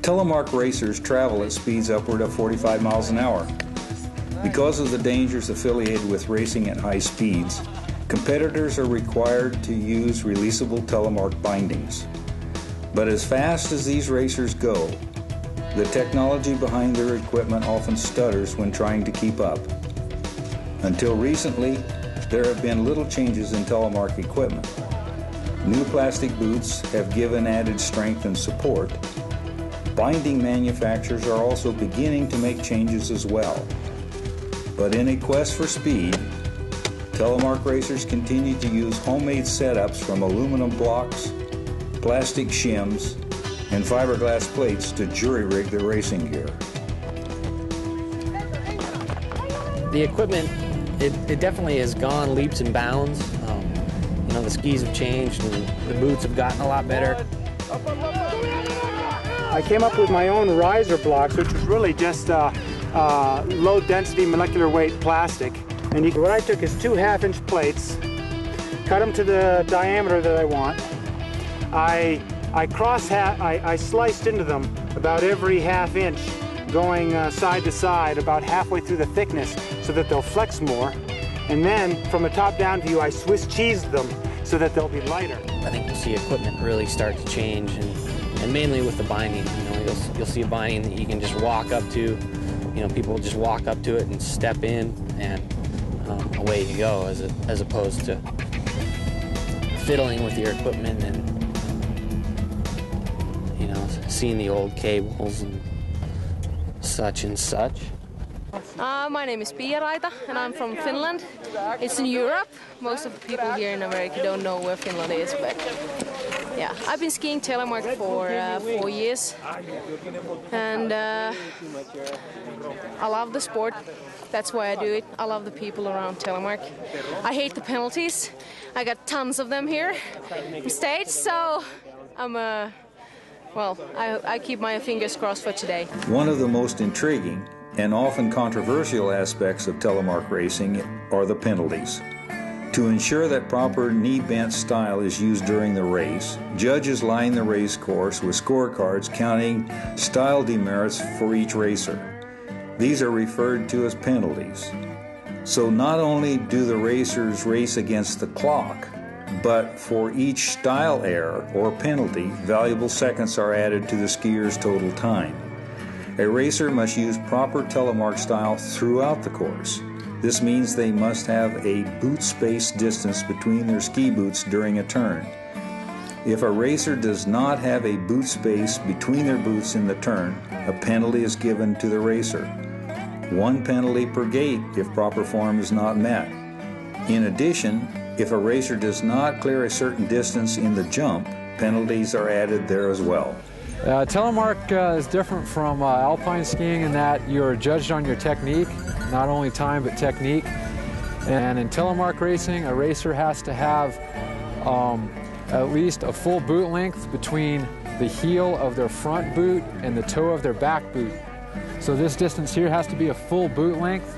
Telemark racers travel at speeds upward of 45 miles an hour. Because of the dangers affiliated with racing at high speeds, competitors are required to use releasable Telemark bindings. But as fast as these racers go, the technology behind their equipment often stutters when trying to keep up. Until recently, there have been little changes in Telemark equipment. New plastic boots have given added strength and support. Binding manufacturers are also beginning to make changes as well. But in a quest for speed, Telemark racers continue to use homemade setups from aluminum blocks, plastic shims, and fiberglass plates to jury-rig their racing gear. The equipment, it definitely has gone leaps and bounds. You know, the skis have changed and the boots have gotten a lot better. I came up with my own riser blocks, which was really just low-density molecular weight plastic. And what I took is 2 half-inch plates, cut them to the diameter that I want. I sliced into them about every half inch, going side to side, about halfway through the thickness, so that they'll flex more. And then, from a top-down view, I Swiss cheesed them so that they'll be lighter. I think you'll see equipment really start to change, and mainly with the binding. You know, you'll see a binding that you can just walk up to. You know, people just walk up to it and step in, and away you go, as opposed to fiddling with your equipment and, you know, seeing the old cables and such and such. My name is Pia Raita, and I'm from Finland. It's in Europe. Most of the people here in America don't know where Finland is, but yeah, I've been skiing Telemark for 4 years, and I love the sport. That's why I do it. I love the people around Telemark. I hate the penalties. I got tons of them here on stage, so I'm I keep my fingers crossed for today. One of the most intriguing and often controversial aspects of Telemark racing are the penalties. To ensure that proper knee-bent style is used during the race, judges line the race course with scorecards counting style demerits for each racer. These are referred to as penalties. So not only do the racers race against the clock, but for each style error or penalty, valuable seconds are added to the skier's total time. A racer must use proper Telemark style throughout the course. This means they must have a boot space distance between their ski boots during a turn. If a racer does not have a boot space between their boots in the turn, a penalty is given to the racer. 1 penalty per gate if proper form is not met. In addition, if a racer does not clear a certain distance in the jump, penalties are added there as well. Telemark is different from alpine skiing in that you're judged on your technique, not only time but technique. And in Telemark racing, a racer has to have at least a full boot length between the heel of their front boot and the toe of their back boot. So this distance here has to be a full boot length.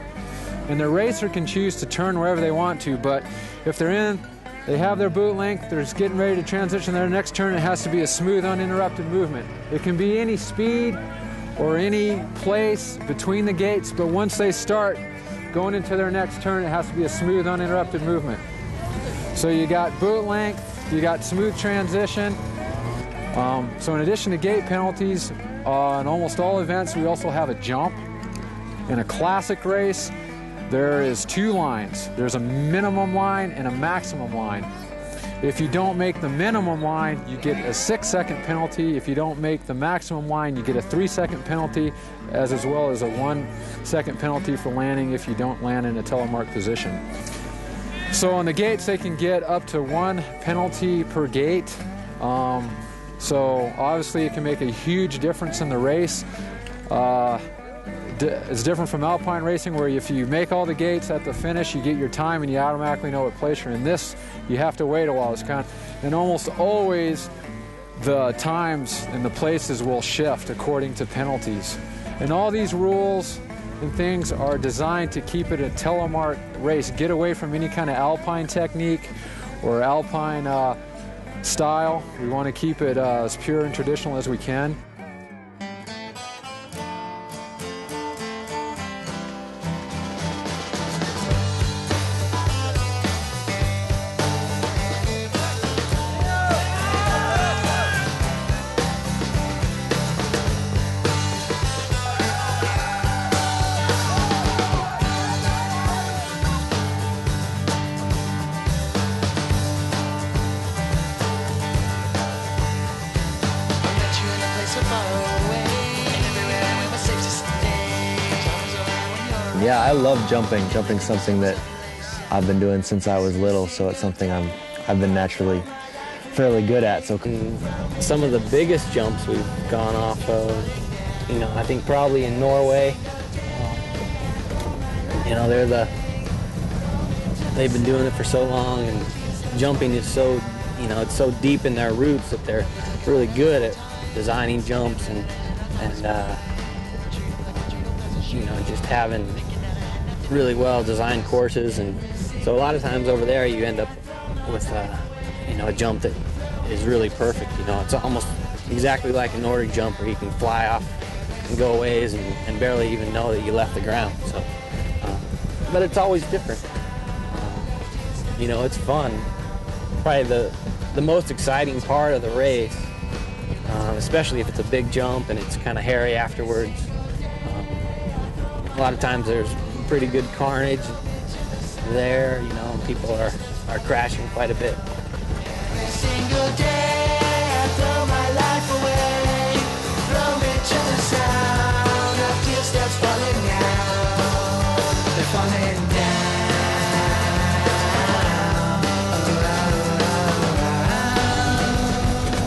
And the racer can choose to turn wherever they want to, but if they have their boot length, they're just getting ready to transition to their next turn, it has to be a smooth, uninterrupted movement. It can be any speed or any place between the gates, but once they start going into their next turn, it has to be a smooth, uninterrupted movement. So you got boot length, you got smooth transition. So in addition to gate penalties, in almost all events, we also have a jump. In a classic race, there is 2 lines. There's a minimum line and a maximum line. If you don't make the minimum line, you get a 6-second penalty. If you don't make the maximum line, you get a 3-second penalty, as well as a 1-second penalty for landing if you don't land in a Telemark position. So on the gates, they can get up to 1 penalty per gate. So obviously it can make a huge difference in the race. It's different from alpine racing, where if you make all the gates at the finish, you get your time and you automatically know what place you're in. This, you have to wait a while. And almost always the times and the places will shift according to penalties. And all these rules and things are designed to keep it a Telemark race. Get away from any kind of alpine technique or alpine style. We want to keep it as pure and traditional as we can. Yeah, I love jumping. Jumping's something that I've been doing since I was little, so it's something I've been naturally fairly good at. So some of the biggest jumps we've gone off of, you know, I think probably in Norway. You know, they've been doing it for so long, and jumping is so, you know, it's so deep in their roots that they're really good at designing jumps and you know, just having really well designed courses. And so a lot of times over there you end up with you know, a jump that is really perfect. You know, it's almost exactly like a Nordic jump where you can fly off and go a ways and barely even know that you left the ground. So, but it's always different. You know, it's fun. Probably the most exciting part of the race, especially if it's a big jump and it's kind of hairy afterwards. A lot of times there's pretty good carnage there, you know, and people are crashing quite a bit. Every single day I throw my life away from each other's sound. Our tears starts falling down. They're falling down.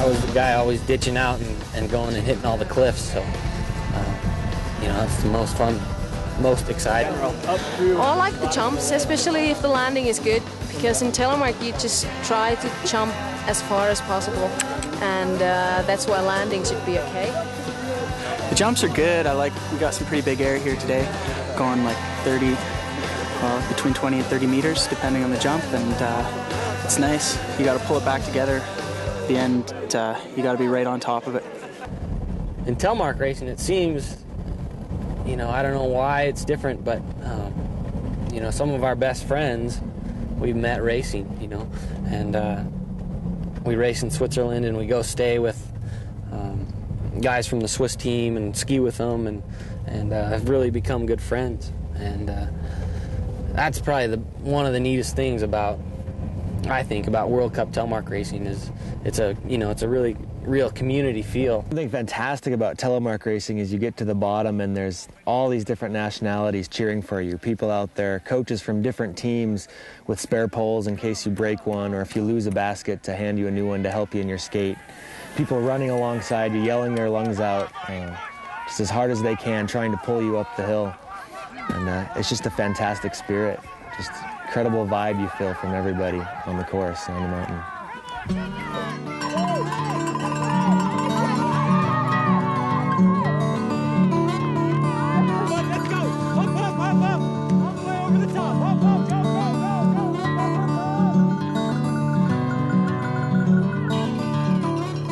I was the guy always ditching out and going and hitting all the cliffs, so you know, that's the most fun, most exciting. Oh, I like the jumps, especially if the landing is good, because in Telemark you just try to jump as far as possible, and that's why landing should be okay. The jumps are good. We got some pretty big air here today, going like 30, between 20 and 30 meters, depending on the jump, and it's nice. You got to pull it back together. At the end, you got to be right on top of it. In Telemark racing, it seems, you know, I don't know why it's different, but you know, some of our best friends we've met racing, you know, and we race in Switzerland and we go stay with guys from the Swiss team and ski with them, and have really become good friends. And that's probably one of the neatest things about, I think, about World Cup Telemark racing is it's a really real community feel. Something fantastic about telemark racing is you get to the bottom and there's all these different nationalities cheering for you. People out there, coaches from different teams with spare poles in case you break one, or if you lose a basket, to hand you a new one to help you in your skate. People running alongside you, yelling their lungs out, just as hard as they can, trying to pull you up the hill. And it's just a fantastic spirit. Just incredible vibe you feel from everybody on the course, on the mountain.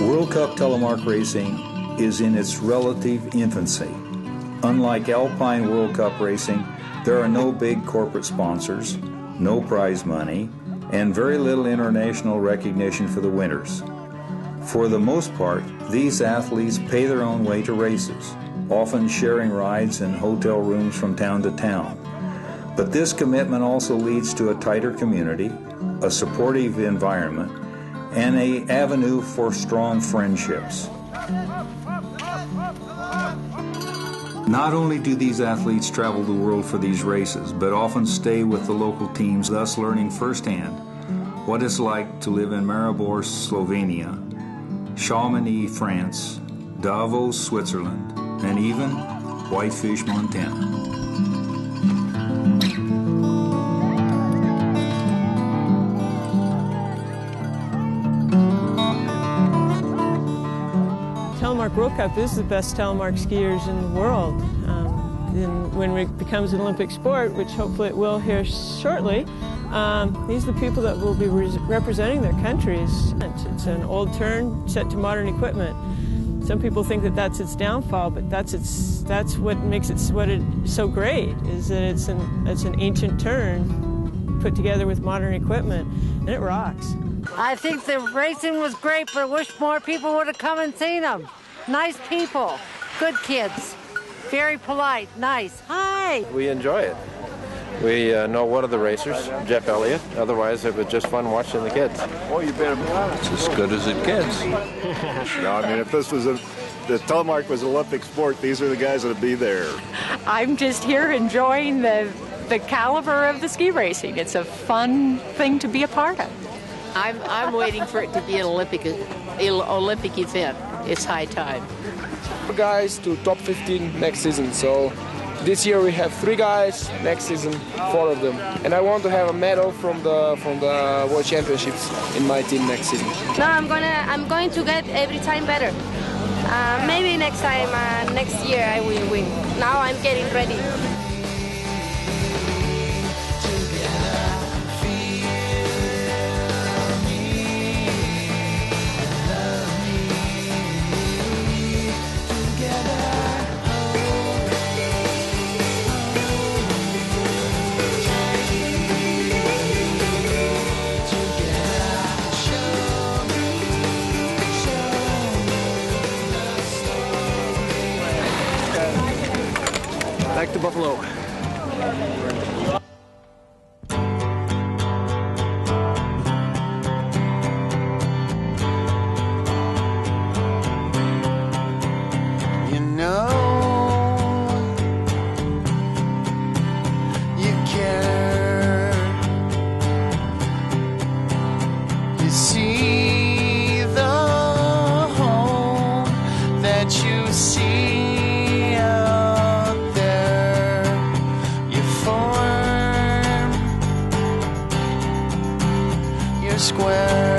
World Cup Telemark racing is in its relative infancy. Unlike Alpine World Cup racing, there are no big corporate sponsors, no prize money, and very little international recognition for the winners. For the most part, these athletes pay their own way to races, often sharing rides and hotel rooms from town to town. But this commitment also leads to a tighter community, a supportive environment, and an avenue for strong friendships. Not only do these athletes travel the world for these races, but often stay with the local teams, thus learning firsthand what it's like to live in Maribor, Slovenia, Chamonix, France, Davos, Switzerland, and even Whitefish, Montana. Telemark World Cup is the best telemark skiers in the world. And when it becomes an Olympic sport, which hopefully it will here shortly, these are the people that will be representing their countries. It's an old turn set to modern equipment. Some people think that that's its downfall, but that's what makes it so great, is that it's an ancient turn put together with modern equipment, and it rocks. I think the racing was great, but I wish more people would have come and seen them. Nice people, good kids, very polite, nice. Hi! We enjoy it. We know one of the racers, Jeff Elliott. Otherwise, it was just fun watching the kids. Well, you better be honest. It's as good as it gets. No, I mean, if this was the Telemark was an Olympic sport, these are the guys that'll be there. I'm just here enjoying the caliber of the ski racing. It's a fun thing to be a part of. I'm waiting for it to be an Olympic event. It's high time. Guys to top 15 next season. So this year we have 3 guys. Next season 4 of them. And I want to have a medal from the World Championships in my team next season. No, I'm going to get every time better. Maybe next time, next year I will win. Now I'm getting ready. Back to Buffalo. You know, you care. You see the home that you see out there. You form your square.